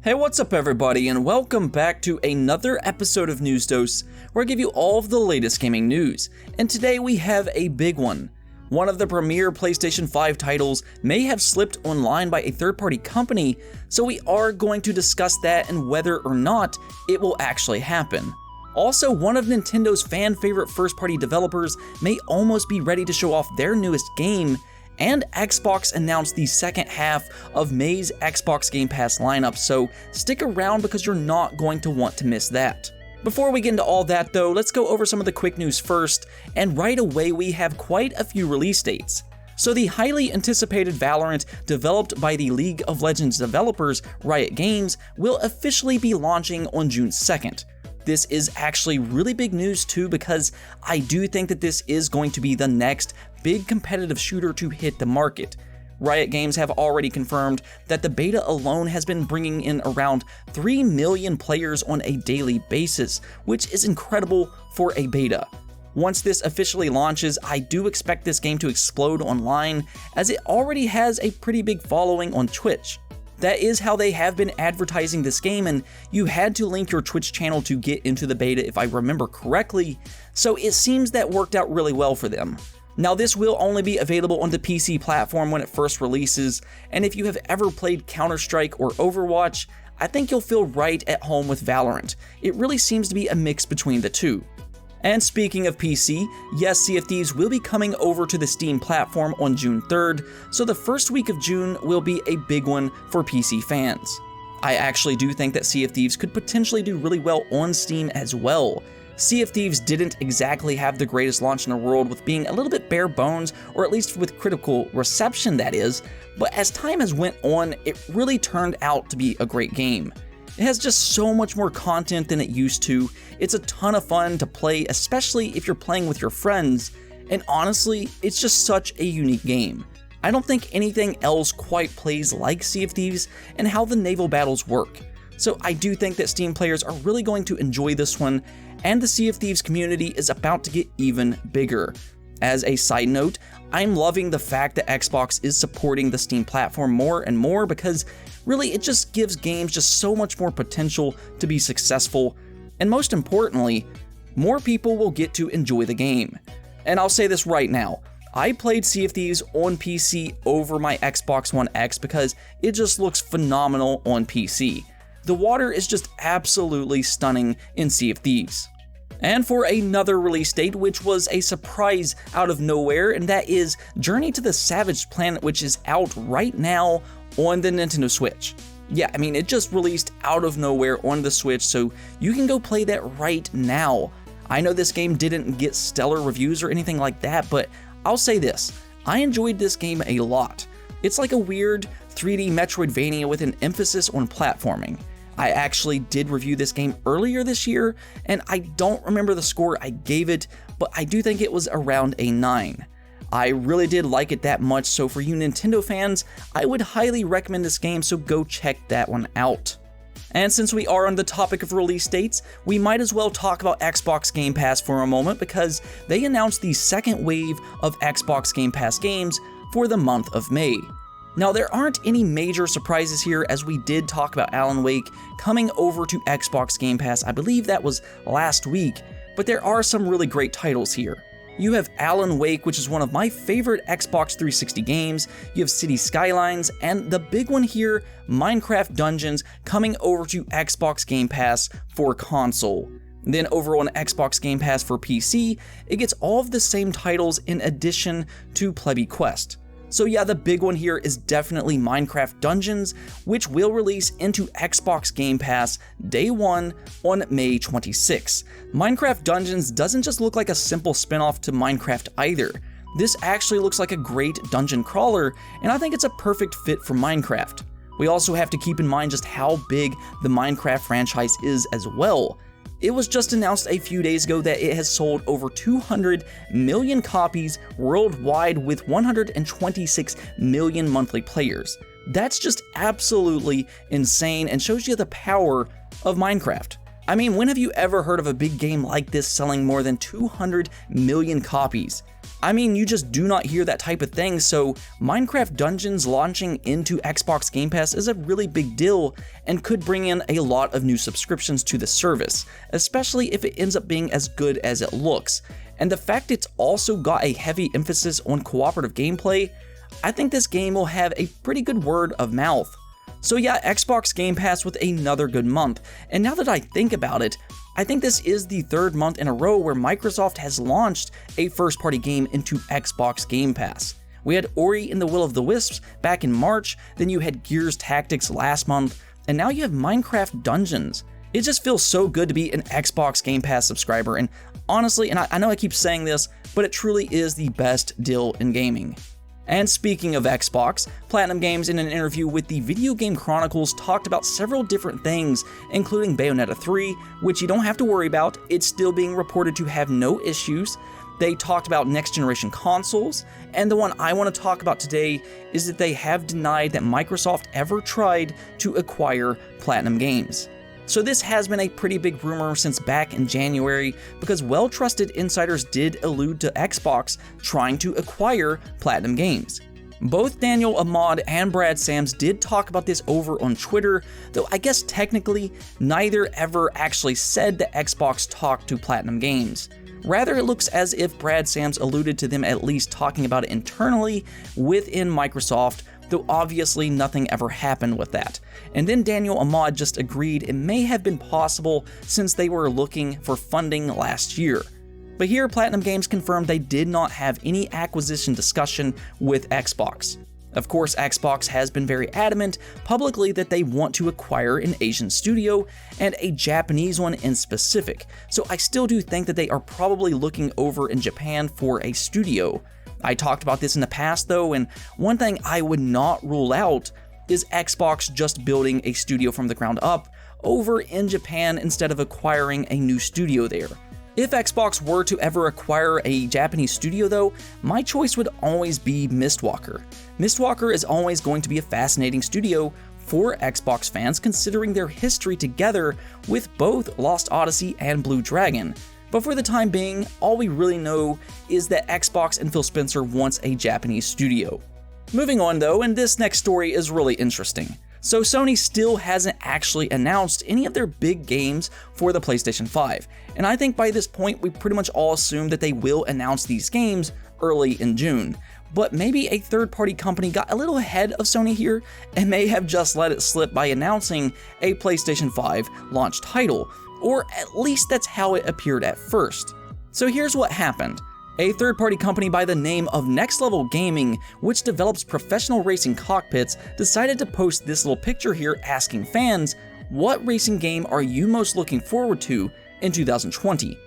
Hey, what's up everybody, and welcome back to another episode of News Dose, where I give you all of the latest gaming news. And today we have a big one. One of the premier PlayStation 5 titles may have slipped online by a third-party company, so we are going to discuss that and whether or not it will actually happen. Also, one of Nintendo's fan-favorite first-party developers may almost be ready to show off their newest game, and Xbox announced the second half of May's Xbox Game Pass lineup, so stick around because you're not going to want to miss that. Before we get into all that though, let's go over some of the quick news first, and right away we have quite a few release dates. So the highly anticipated Valorant, developed by the League of Legends developers Riot Games, will officially be launching on June 2nd. This is actually really big news too, because I do think that this is going to be the next big competitive shooter to hit the market. Riot Games have already confirmed that the beta alone has been bringing in around 3 million players on a daily basis, which is incredible for a beta. Once this officially launches, I do expect this game to explode online, as it already has a pretty big following on Twitch. That is how they have been advertising this game, and you had to link your Twitch channel to get into the beta if I remember correctly, so it seems that worked out really well for them. Now this will only be available on the PC platform when it first releases, and if you have ever played Counter-Strike or Overwatch, I think you'll feel right at home with Valorant. It really seems to be a mix between the two. And speaking of PC, yes, Sea of Thieves will be coming over to the Steam platform on June 3rd, so the first week of June will be a big one for PC fans. I actually do think that Sea of Thieves could potentially do really well on Steam as well. Sea of Thieves didn't exactly have the greatest launch in the world, with being a little bit bare bones, or at least with critical reception that is, but as time has went on, it really turned out to be a great game. It has just so much more content than it used to. It's a ton of fun to play, especially if you're playing with your friends, and honestly, it's just such a unique game. I don't think anything else quite plays like Sea of Thieves and how the naval battles work. So I do think that Steam players are really going to enjoy this one, and the Sea of Thieves community is about to get even bigger. As a side note, I'm loving the fact that Xbox is supporting the Steam platform more and more, because really it just gives games just so much more potential to be successful, and most importantly, more people will get to enjoy the game. And I'll say this right now, I played Sea of Thieves on PC over my Xbox One X because it just looks phenomenal on PC. The water is just absolutely stunning in Sea of Thieves. And for another release date, which was a surprise out of nowhere, and that is Journey to the Savage Planet, which is out right now on the Nintendo Switch. Yeah, I mean, it just released out of nowhere on the Switch, so you can go play that right now. I know this game didn't get stellar reviews or anything like that, but I'll say this, I enjoyed this game a lot. It's like a weird 3D Metroidvania with an emphasis on platforming. I actually did review this game earlier this year, and I don't remember the score I gave it, but I do think it was around a 9. I really did like it that much, so for you Nintendo fans, I would highly recommend this game, so go check that one out. And since we are on the topic of release dates, we might as well talk about Xbox Game Pass for a moment, because they announced the second wave of Xbox Game Pass games for the month of May. Now, there aren't any major surprises here, as we did talk about Alan Wake coming over to Xbox Game Pass. I believe that was last week, but there are some really great titles here. You have Alan Wake, which is one of my favorite Xbox 360 games, you have City Skylines, and the big one here, Minecraft Dungeons, coming over to Xbox Game Pass for console. Then over on Xbox Game Pass for PC, it gets all of the same titles in addition to Plebby Quest. So yeah, the big one here is definitely Minecraft Dungeons, which will release into Xbox Game Pass day 1 on May 26. Minecraft Dungeons doesn't just look like a simple spin-off to Minecraft either. This actually looks like a great dungeon crawler, and I think it's a perfect fit for Minecraft. We also have to keep in mind just how big the Minecraft franchise is as well. It was just announced a few days ago that it has sold over 200 million copies worldwide with 126 million monthly players. That's just absolutely insane and shows you the power of Minecraft. I mean, when have you ever heard of a big game like this selling more than 200 million copies? I mean, you just do not hear that type of thing, so Minecraft Dungeons launching into Xbox Game Pass is a really big deal and could bring in a lot of new subscriptions to the service, especially if it ends up being as good as it looks. And the fact it's also got a heavy emphasis on cooperative gameplay, I think this game will have a pretty good word of mouth. So yeah, Xbox Game Pass with another good month, and now that I think about it, I think this is the third month in a row where Microsoft has launched a first-party game into Xbox Game Pass. We had Ori and the Will of the Wisps back in March, then you had Gears Tactics last month, and now you have Minecraft Dungeons. It just feels so good to be an Xbox Game Pass subscriber, and honestly, and I know I keep saying this, but it truly is the best deal in gaming. And speaking of Xbox, Platinum Games in an interview with the Video Game Chronicles talked about several different things, including Bayonetta 3, which you don't have to worry about, it's still being reported to have no issues. They talked about next-generation consoles, and the one I want to talk about today is that they have denied that Microsoft ever tried to acquire Platinum Games. So this has been a pretty big rumor since back in January, because well-trusted insiders did allude to Xbox trying to acquire Platinum Games. Both Daniel Ahmad and Brad Sams did talk about this over on Twitter, though I guess technically neither ever actually said that Xbox talked to Platinum Games. Rather, it looks as if Brad Sams alluded to them at least talking about it internally within Microsoft, though obviously nothing ever happened with that. And then Daniel Ahmad just agreed it may have been possible since they were looking for funding last year. But here, Platinum Games confirmed they did not have any acquisition discussion with Xbox. Of course, Xbox has been very adamant publicly that they want to acquire an Asian studio, and a Japanese one in specific, so I still do think that they are probably looking over in Japan for a studio. I talked about this in the past though, and one thing I would not rule out is Xbox just building a studio from the ground up over in Japan instead of acquiring a new studio there. If Xbox were to ever acquire a Japanese studio though, my choice would always be Mistwalker. Mistwalker is always going to be a fascinating studio for Xbox fans considering their history together with both Lost Odyssey and Blue Dragon. But for the time being, all we really know is that Xbox and Phil Spencer wants a Japanese studio. Moving on though, and this next story is really interesting. So Sony still hasn't actually announced any of their big games for the PlayStation 5, and I think by this point we pretty much all assume that they will announce these games early in June. But maybe a third-party company got a little ahead of Sony here and may have just let it slip by announcing a PlayStation 5 launch title, or at least that's how it appeared at first. So here's what happened. A third-party company by the name of Next Level Gaming, which develops professional racing cockpits, decided to post this little picture here asking fans, what racing game are you most looking forward to in 2020?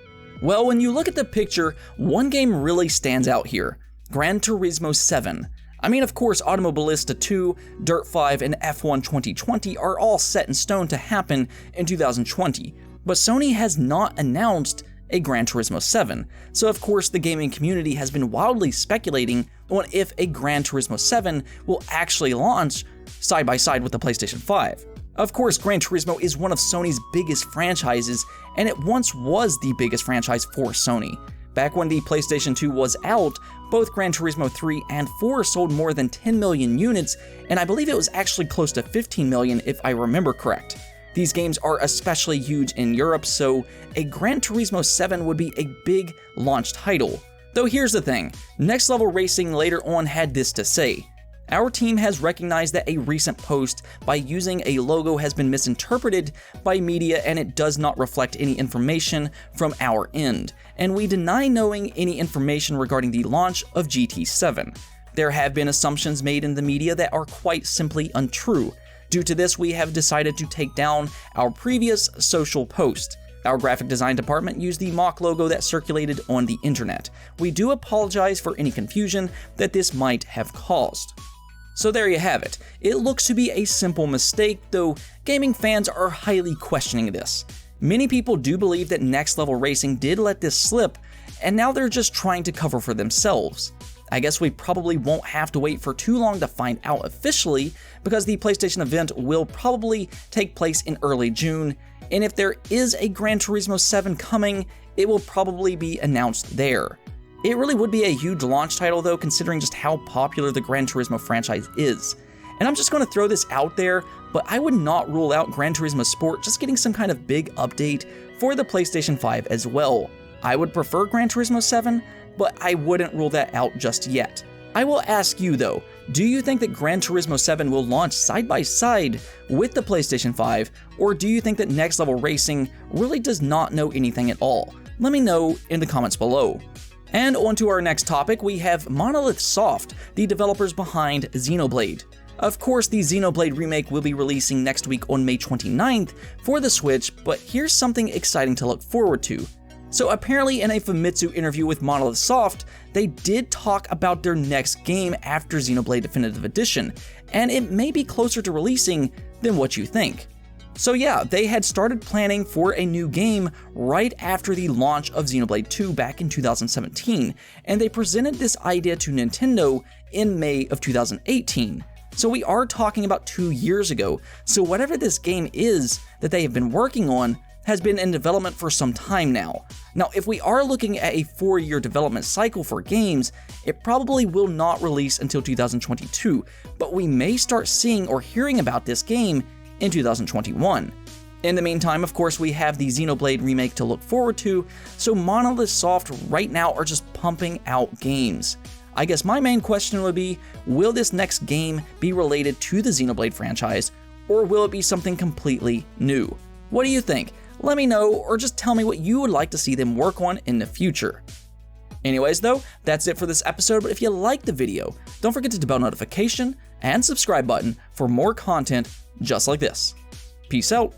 Well, when you look at the picture, one game really stands out here, Gran Turismo 7. I mean, of course, Automobilista 2, Dirt 5, and F1 2020 are all set in stone to happen in 2020, but Sony has not announced a Gran Turismo 7, so of course the gaming community has been wildly speculating on if a Gran Turismo 7 will actually launch side by side with the PlayStation 5. Of course, Gran Turismo is one of Sony's biggest franchises, and it once was the biggest franchise for Sony. Back when the PlayStation 2 was out, both Gran Turismo 3 and 4 sold more than 10 million units, and I believe it was actually close to 15 million if I remember correct. These games are especially huge in Europe, so a Gran Turismo 7 would be a big launch title. Though here's the thing, Next Level Racing later on had this to say. Our team has recognized that a recent post by using a logo has been misinterpreted by media and it does not reflect any information from our end, and we deny knowing any information regarding the launch of GT7. There have been assumptions made in the media that are quite simply untrue. Due to this, we have decided to take down our previous social post. Our graphic design department used the mock logo that circulated on the internet. We do apologize for any confusion that this might have caused. So there you have it. It looks to be a simple mistake, though gaming fans are highly questioning this. Many people do believe that Next Level Racing did let this slip, and now they're just trying to cover for themselves. I guess we probably won't have to wait for too long to find out officially, because the PlayStation event will probably take place in early June, and if there is a Gran Turismo 7 coming, it will probably be announced there. It really would be a huge launch title though, considering just how popular the Gran Turismo franchise is. And I'm just going to throw this out there, but I would not rule out Gran Turismo Sport just getting some kind of big update for the PlayStation 5 as well. I would prefer Gran Turismo 7, but I wouldn't rule that out just yet. I will ask you though, do you think that Gran Turismo 7 will launch side by side with the PlayStation 5, or do you think that Next Level Racing really does not know anything at all? Let me know in the comments below. And on to our next topic, we have Monolith Soft, the developers behind Xenoblade. Of course, the Xenoblade remake will be releasing next week on May 29th for the Switch, but here's something exciting to look forward to. So apparently in a Famitsu interview with Monolith Soft, they did talk about their next game after Xenoblade Definitive Edition, and it may be closer to releasing than what you think. So yeah, they had started planning for a new game right after the launch of Xenoblade 2 back in 2017, and they presented this idea to Nintendo in May of 2018. So we are talking about 2 years ago, so whatever this game is that they have been working on has been in development for some time now. Now, if we are looking at a 4-year development cycle for games, it probably will not release until 2022, but we may start seeing or hearing about this game in 2021. In the meantime, of course, we have the Xenoblade remake to look forward to, so Monolith Soft right now are just pumping out games. I guess my main question would be, will this next game be related to the Xenoblade franchise, or will it be something completely new? What do you think? Let me know, or just tell me what you would like to see them work on in the future. Anyways though, that's it for this episode, but if you liked the video, don't forget to hit the bell notification and subscribe button for more content just like this. Peace out.